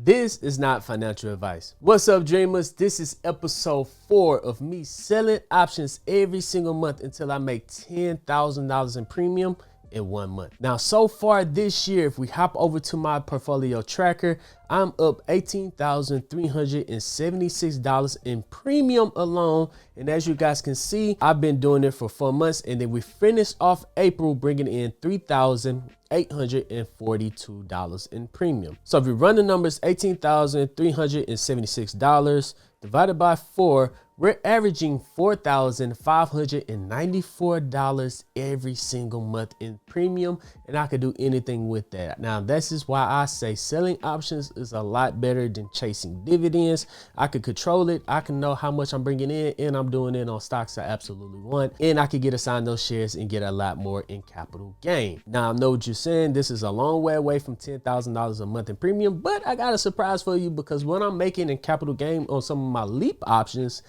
This is not financial advice. What's up, dreamers? This is episode 4 of me selling options every single month until I make $10,000 in premium in 1 month. Now, so far this year, if we hop over to my portfolio tracker, I'm up $18,376 in premium alone. And as you guys can see, I've been doing it for 4 months, and then we finished off April bringing in $3,842 in premium. So if you run the numbers, $18,376 divided by 4, we're averaging $4,594 every single month in premium, and I could do anything with that. Now, this is why I say selling options is a lot better than chasing dividends. I could control it. I can know how much I'm bringing in, and I'm doing it on stocks I absolutely want, and I could get assigned those shares and get a lot more in capital gain. Now, I know what you're saying. This is a long way away from $10,000 a month in premium, but I got a surprise for you, because what I'm making in capital gain on some of my leap options,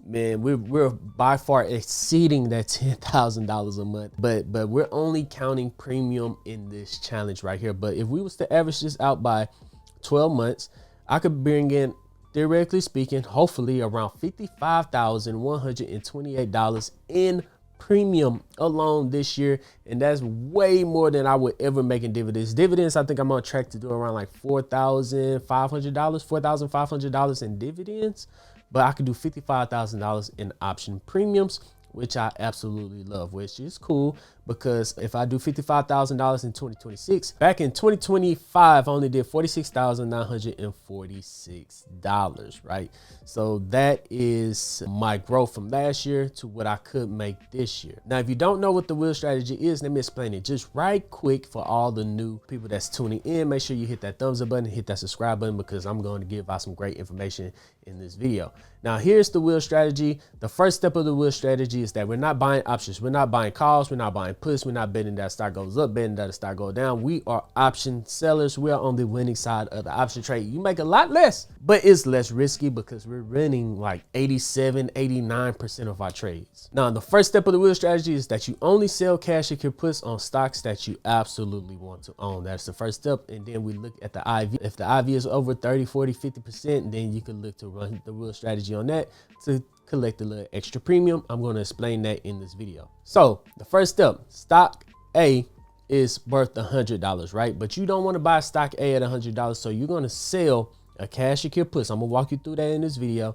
man, we're by far exceeding that $10,000 a month, but we're only counting premium in this challenge right here. But if we was to average this out by 12 months, I could bring in, theoretically speaking, hopefully around $55,128 in premium alone this year, and that's way more than I would ever make in dividends. Dividends, I think I'm on track to do around like $4,500 in dividends, but I could do $55,000 in option premiums, which I absolutely love, which is cool, because if I do $55,000 in 2026, back in 2025, I only did $46,946, right? So that is my growth from last year to what I could make this year. Now, if you don't know what the wheel strategy is, let me explain it just right quick for all the new people that's tuning in. Make sure you hit that thumbs up button, hit that subscribe button, because I'm going to give out some great information in this video. Now, here's the wheel strategy. The first step of the wheel strategy is that we're not buying options. We're not buying calls. We're not buying puts. We're not betting that stock goes up, betting that the stock goes down. We are option sellers. We are on the winning side of the option trade. You make a lot less, but it's less risky because we're running like 87-89% of our trades. Now, the first step of the wheel strategy is that you only sell cash and puts on stocks that you absolutely want to own. That's the first step. And then we look at the IV. If the IV is over 30, 40, 50%, then you can look to run the wheel strategy on that to collect a little extra premium. I'm going to explain that in this video. So the first step, stock A is worth $100, right? But you don't want to buy stock A at $100. So you're going to sell a cash secure puts. I'm going to walk you through that in this video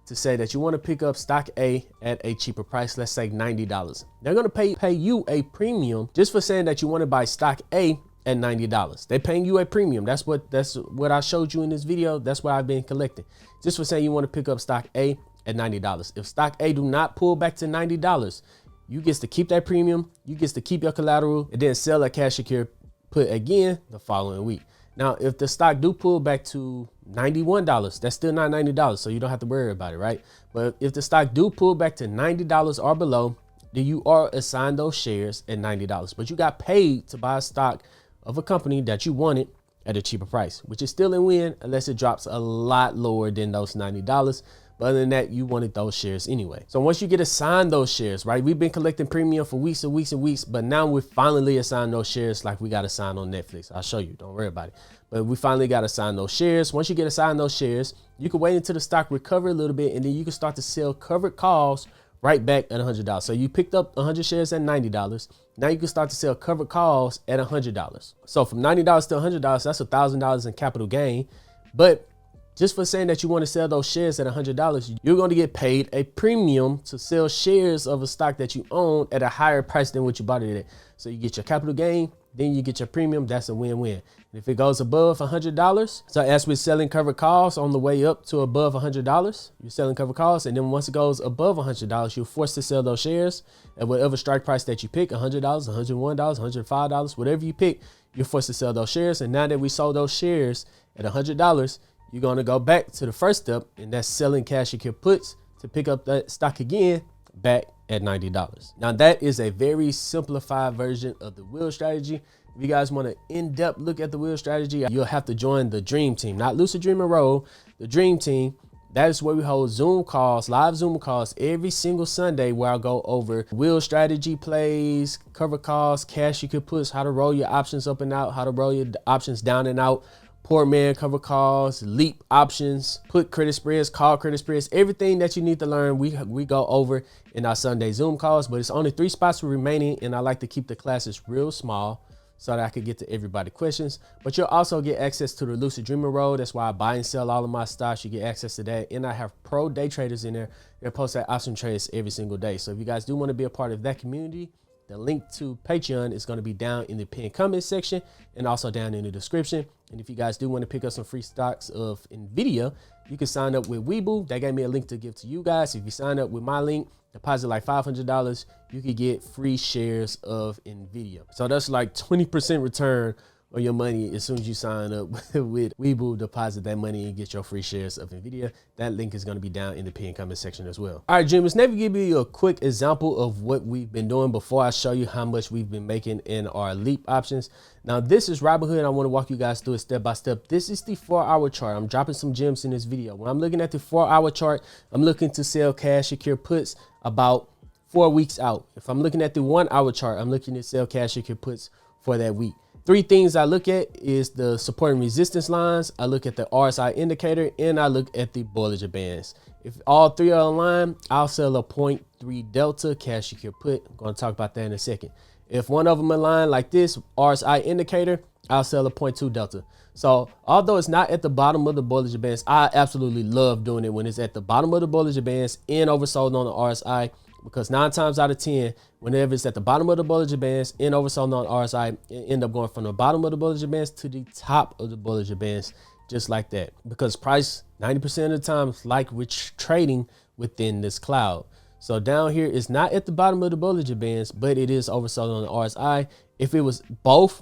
to say that you want to pick up stock A at a cheaper price. Let's say $90. They're going to pay you a premium just for saying that you want to buy stock A at $90. They're paying you a premium. That's what I showed you in this video. That's what I've been collecting just for saying you want to pick up stock A at $90. If stock A do not pull back to $90, you get to keep that premium, you get to keep your collateral, and then sell a cash secure put again the following week. Now, if the stock do pull back to $91, that's still not $90, so you don't have to worry about it, right? But if the stock do pull back to $90 or below, then you are assigned those shares at $90. But you got paid to buy a stock of a company that you wanted at a cheaper price, which is still a win unless it drops a lot lower than those $90. But other than that, you wanted those shares anyway. So once you get assigned those shares, right? We've been collecting premium for weeks and weeks and weeks, but now we finally assigned those shares like we got assigned on Netflix. I'll show you, don't worry about it. But we finally got assigned those shares. Once you get assigned those shares, you can wait until the stock recover a little bit, and then you can start to sell covered calls right back at $100. So you picked up 100 shares at $90. Now you can start to sell covered calls at $100. So from $90 to $100, that's $1,000 in capital gain. But just for saying that you want to sell those shares at $100, you're going to get paid a premium to sell shares of a stock that you own at a higher price than what you bought it at. So you get your capital gain, then you get your premium. That's a win-win. If it goes above $100, so as we're selling covered calls on the way up to above $100, you're selling covered calls, and then once it goes above $100, you're forced to sell those shares at whatever strike price that you pick, $100, $101, $105, whatever you pick, you're forced to sell those shares. And now that we sold those shares at $100, you're going to go back to the first step, and that's selling cash secure puts to pick up that stock again back at $90. Now, that is a very simplified version of the wheel strategy. If you guys want an in-depth look at the wheel strategy, you'll have to join the Dream Team, not Lucid Dream and Roll, the Dream Team. That is where we hold Zoom calls, live Zoom calls every single Sunday, where I'll go over wheel strategy plays, cover calls, cash you could push, how to roll your options up and out, how to roll your options down and out, poor man cover calls, leap options, put credit spreads, call credit spreads, everything that you need to learn. We go over in our Sunday Zoom calls, but it's only 3 spots remaining, and I like to keep the classes real small so that I could get to everybody's questions. But you'll also get access to the Lucid Dreamer Road. That's why I buy and sell all of my stocks. You get access to that. And I have pro day traders in there that post that option trades every single day. So if you guys do want to be a part of that community, the link to Patreon is going to be down in the pinned comment section and also down in the description. And if you guys do want to pick up some free stocks of Nvidia, you can sign up with Webull. They gave me a link to give to you guys. If you sign up with my link, deposit like $500, you could get free shares of Nvidia. So that's like 20% return on your money as soon as you sign up with Webull. Deposit that money and get your free shares of Nvidia. That link is going to be down in the pinned comment section as well. All right, Dreamers, let me give you a quick example of what we've been doing before I show you how much we've been making in our leap options. Now, this is Robinhood. I want to walk you guys through it step by step. This is the 4-hour chart. I'm dropping some gems in this video. When I'm looking at the 4-hour chart, I'm looking to sell cash secure puts about 4 weeks out. If I'm looking at the 1-hour chart, I'm looking to sell cash secure puts for that week. 3 things I look at is the support and resistance lines. I look at the RSI indicator, and I look at the Bollinger Bands. If all 3 are aligned, I'll sell a 0.3 delta cash secure put. I'm going to talk about that in a second. If one of them align like this, RSI indicator, I'll sell a 0.2 delta. So although it's not at the bottom of the Bollinger Bands, I absolutely love doing it when it's at the bottom of the Bollinger Bands and oversold on the RSI, because 9 times out of 10, whenever it's at the bottom of the Bollinger Bands and oversold on RSI, it end up going from the bottom of the Bollinger Bands to the top of the Bollinger Bands, just like that. Because price 90% of the time like we're trading within this cloud. So down here is not at the bottom of the Bollinger Bands, but it is oversold on the RSI. If it was both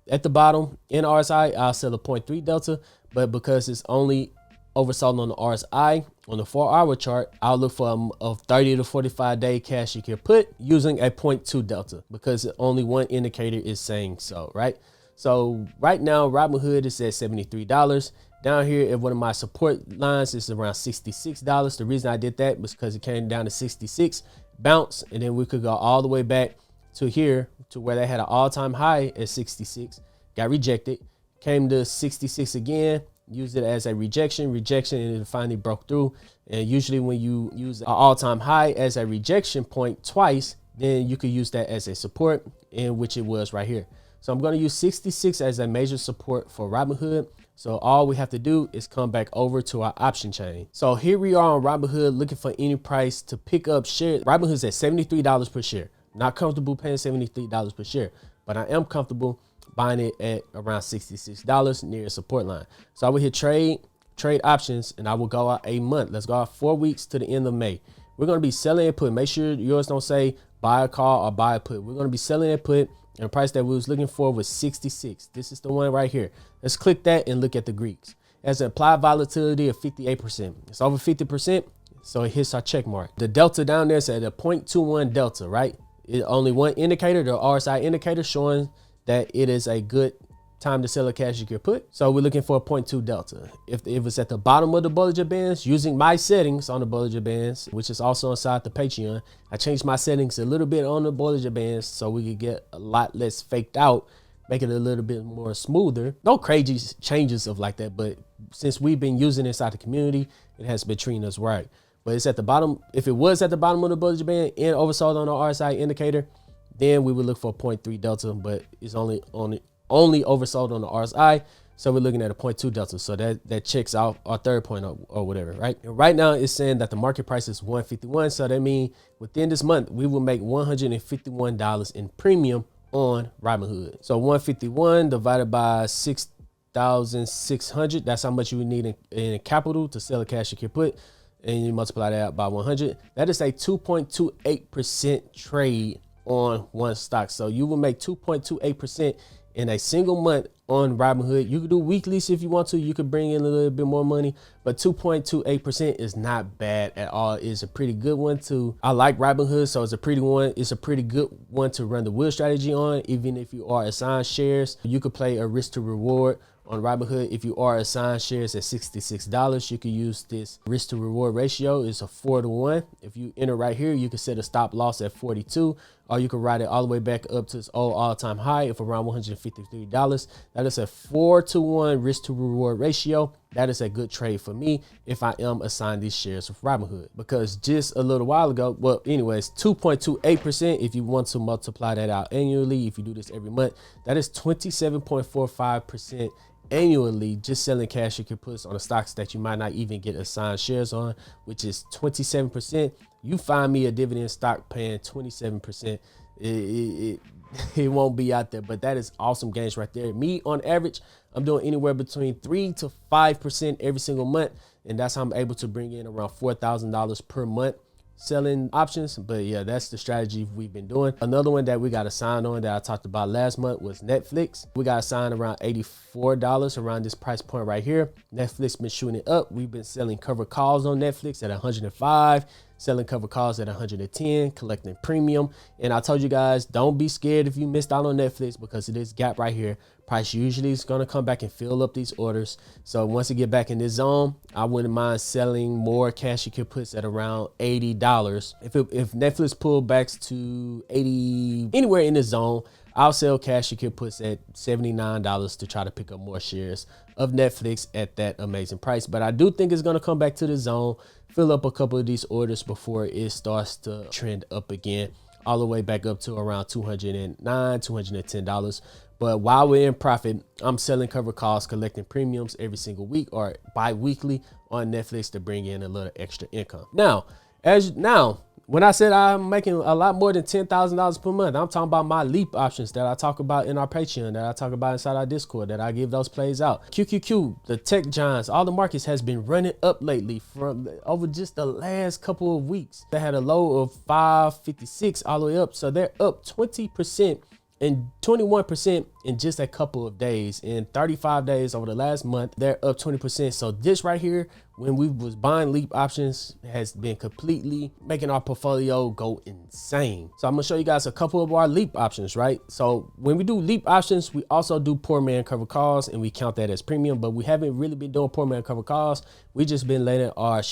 at the bottom in RSI, I'll sell a 0.3 delta, but because it's only oversold on the RSI on the 4-hour chart, I'll look for a 30 to 45 day cash secure put using a 0.2 delta, because only one indicator is saying so, right? So right now, Robinhood is at $73. Down here at one of my support lines is around $66. The reason I did that was because it came down to 66, bounce, and then we could go all the way back to here to where they had an all-time high at 66, got rejected, came to 66 again, used it as a rejection, and it finally broke through. And usually when you use an all-time high as a rejection point twice, then you could use that as a support, in which it was right here. So I'm going to use 66 as a major support for Robinhood. So all we have to do is come back over to our option chain. So here we are on Robinhood looking for any price to pick up shares. Robinhood's at $73 per share. Not comfortable paying $73 per share, but I am comfortable buying it at around $66 near a support line. So I will hit trade options, and I will go out a month. Let's go out 4 weeks to the end of May. We're going to be selling a put. Make sure yours don't say buy a call or buy a put. We're going to be selling a put, and the price that we was looking for was 66. This is the one right here. Let's click that and look at the Greeks. It has an implied volatility of 58%. It's over 50%, so it hits our check mark. The delta down there is at a 0.21 delta, right? It only one indicator, the RSI indicator, showing that it is a good time to sell a cash secure put. So we're looking for a 0.2 delta. If it's at the bottom of the Bollinger Bands, using my settings on the Bollinger Bands, which is also inside the Patreon, I changed my settings a little bit on the Bollinger Bands so we could get a lot less faked out, make it a little bit more smoother. No crazy changes of like that, but since we've been using it inside the community, it has been treating us right. But it's at the bottom. If it was at the bottom of the Bollinger Band and oversold on the RSI indicator, then we would look for a 0.3 delta, but it's only oversold on the RSI. So we're looking at a 0.2 delta. So that checks out our third point or whatever, right? And right now it's saying that the market price is 151. So that means within this month, we will make $151 in premium on Robinhood. So 151 divided by 6,600. That's how much you would need in capital to sell a cash secure put. And you multiply that out by 100. That is a 2.28% trade on one stock. So you will make 2.28% in a single month on Robinhood. You could do weeklies if you want to. You could bring in a little bit more money, but 2.28% is not bad at all. It's a pretty good one too. I like Robinhood, so it's a pretty one. It's a pretty good one to run the wheel strategy on. Even if you are assigned shares, you could play a risk to reward on Robinhood. If you are assigned shares at $66, you can use this risk to reward ratio. It's a 4 to 1. If you enter right here, you can set a stop loss at 42 or you can ride it all the way back up to its old all-time high of around $153. That is a 4-to-1 risk to reward ratio. That is a good trade for me if I am assigned these shares with Robinhood, because just a little while ago, well, anyways, 2.28%. If you want to multiply that out annually, if you do this every month, that is 27.45% annually, just selling cash you can put on the stocks that you might not even get assigned shares on, which is 27%. You find me a dividend stock paying 27%, it won't be out there. But that is awesome gains right there. Me, on average, I'm doing anywhere between 3 to 5% every single month, and that's how I'm able to bring in around $4,000 per month selling options. But yeah, that's the strategy we've been doing. Another one that we got assigned on that I talked about last month was Netflix. We got assigned around $84 around this price point right here. Netflix been shooting it up. We've been selling covered calls on Netflix at 105, selling covered calls at 110, collecting premium. And I told you guys, don't be scared if you missed out on Netflix, because of this gap right here. Price usually is going to come back and fill up these orders. So once you get back in this zone, I wouldn't mind selling more cash you could put at around $80. If Netflix pulled back to 80, anywhere in the zone, I'll sell cash you could put at $79 to try to pick up more shares of Netflix at that amazing price. But I do think it's going to come back to the zone, fill up a couple of these orders before it starts to trend up again, all the way back up to around $209, $210. But while we're in profit, I'm selling covered calls, collecting premiums every single week or bi-weekly on Netflix to bring in a little extra income. Now, when I said I'm making a lot more than $10,000 per month, I'm talking about my leap options that I talk about in our Patreon, that I talk about inside our Discord, that I give those plays out. QQQ, the tech giants, all the markets has been running up lately from over just the last couple of weeks. They had a low of 556 all the way up. So they're up 20% and 21% in just a couple of days. In 35 days over the last month, they're up 20%. So this right here, when we was buying leap options, has been completely making our portfolio go insane. So I'm gonna show you guys a couple of our leap options, right? So when we do leap options, we also do poor man covered calls, and we count that as premium, but we haven't really been doing poor man covered calls. We just been letting our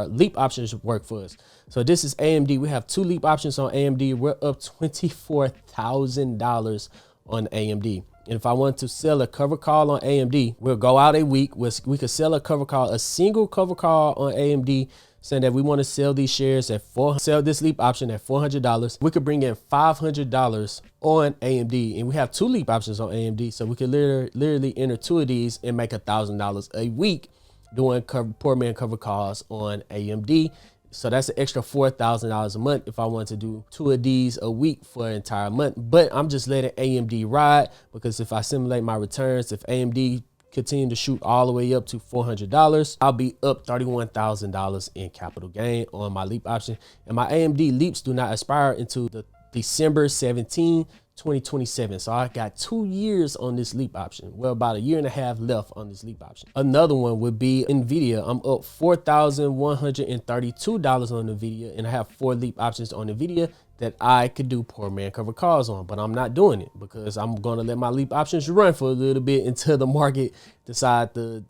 leap options work for us. So this is AMD. We have 2 leap options on AMD. We're up $24,000 on AMD. And if I want to sell a cover call on AMD, we'll go out a week. We could sell a cover call, a single cover call on AMD, saying that we want to sell these shares at sell this leap option at $400. We could bring in $500 on AMD, and we have 2 leap options on AMD. So we could literally enter 2 of these and make $1,000 a week doing poor man cover calls on AMD. So that's an extra $4,000 a month if I want to do 2 of these a week for an entire month. But I'm just letting AMD ride, because if I simulate my returns, if AMD continue to shoot all the way up to $400, I'll be up $31,000 in capital gain on my leap option. And my AMD leaps do not expire until the December 17, 2027. So I got 2 years on this leap option. Well, about 1.5 years left on this leap option. Another one would be Nvidia. I'm up $4,132 on Nvidia, and I have 4 leap options on Nvidia that I could do poor man cover calls on, but I'm not doing it because I'm going to let my leap options run for a little bit until the market decide to,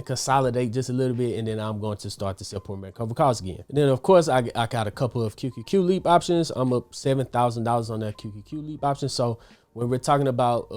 consolidate just a little bit, and then I'm going to start to sell poor man cover calls again. And then of course I got a couple of QQQ leap options. I'm up $7,000 on that QQQ leap option. So when we're talking about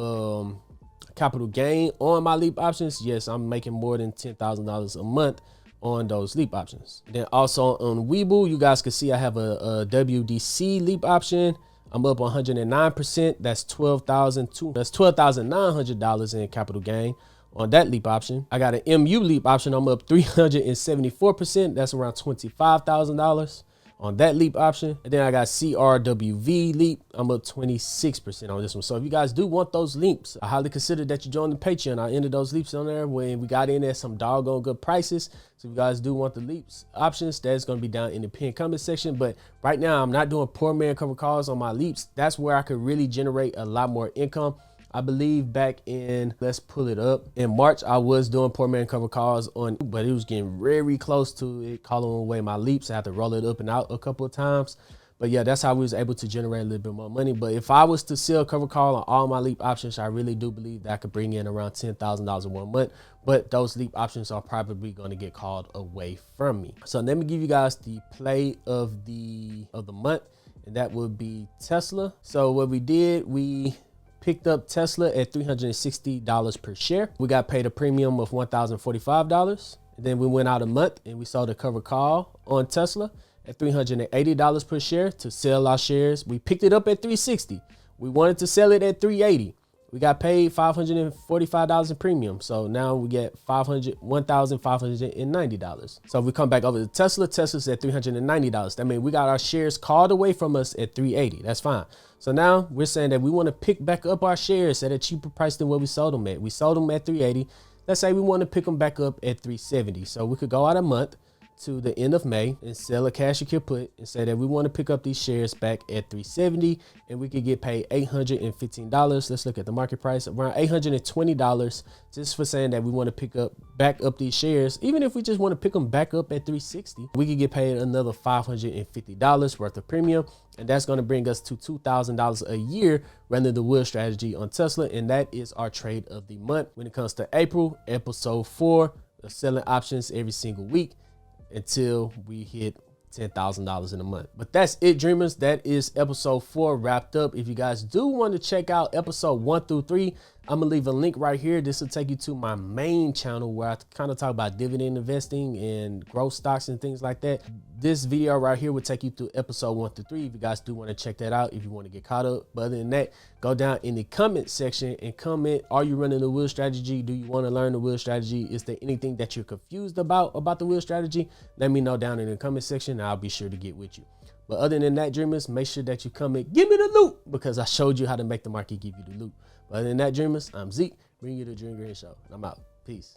capital gain on my leap options, yes, I'm making more than $10,000 a month on those leap options. Then also on Webull, you guys can see I have a WDC leap option. I'm up 109%. That's $12,900 in capital gain on that leap option. I got an MU leap option. I'm up 374%. That's around $25,000 on that leap option. And then I got CRWV leap. I'm up 26% on this one. So if you guys do want those leaps, I highly consider that you join the Patreon. I ended those leaps on there when we got in at some doggone good prices. So if you guys do want the leaps options, that's going to be down in the pinned comment section. But right now I'm not doing poor man cover calls on my leaps. That's where I could really generate a lot more income. I believe back in, let's pull it up, in March, I was doing poor man cover calls on, but it was getting very close to it calling away my leaps. I had to roll it up and out a couple of times. But yeah, that's how we was able to generate a little bit more money. But if I was to sell cover call on all my leap options, I really do believe that I could bring in around $10,000 in 1 month. But those leap options are probably going to get called away from me. So let me give you guys the play of the month. and that would be Tesla. So what we did, we picked up Tesla at $360 per share. We got paid a premium of $1,045. And then we went out a month and we sold a covered call on Tesla at $380 per share to sell our shares. We picked it up at $360. We wanted to sell it at $380. We got paid $545 in premium. So now we get $1,590. So if we come back over to Tesla, Tesla's at $390. That means we got our shares called away from us at $380. That's fine. So now we're saying that we want to pick back up our shares at a cheaper price than what we sold them at. We sold them at $380. Let's say we want to pick them back up at $370. So we could go out a month to the end of May and sell a cash secure put and say that we want to pick up these shares back at $370 and we could get paid $815. Let's look at the market price, around $820, just for saying that we want to pick back up these shares. Even if we just want to pick them back up at $360, we could get paid another $550 worth of premium, and that's going to bring us to $2,000 a year running the wheel strategy on Tesla. And that is our trade of the month. When it comes to April, episode 4 of selling options every single week until we hit $10,000 in a month. But that's it, dreamers. That is episode 4 wrapped up. If you guys do want to check out episode 1 through 3, I'm gonna leave a link right here. This will take you to my main channel where I kind of talk about dividend investing and growth stocks and things like that. This video right here will take you through episode 1 through 3 if you guys do want to check that out, if you want to get caught up. But other than that, go down in the comment section and comment, are you running the wheel strategy? Do you want to learn the wheel strategy? Is there anything that you're confused about the wheel strategy? Let me know down in the comment section and I'll be sure to get with you. But other than that, dreamers, make sure that you comment, give me the loot, because I showed you how to make the market give you the loot. But other than that, dreamers, I'm Zeke, bring you the Dream Green Show. I'm out. Peace.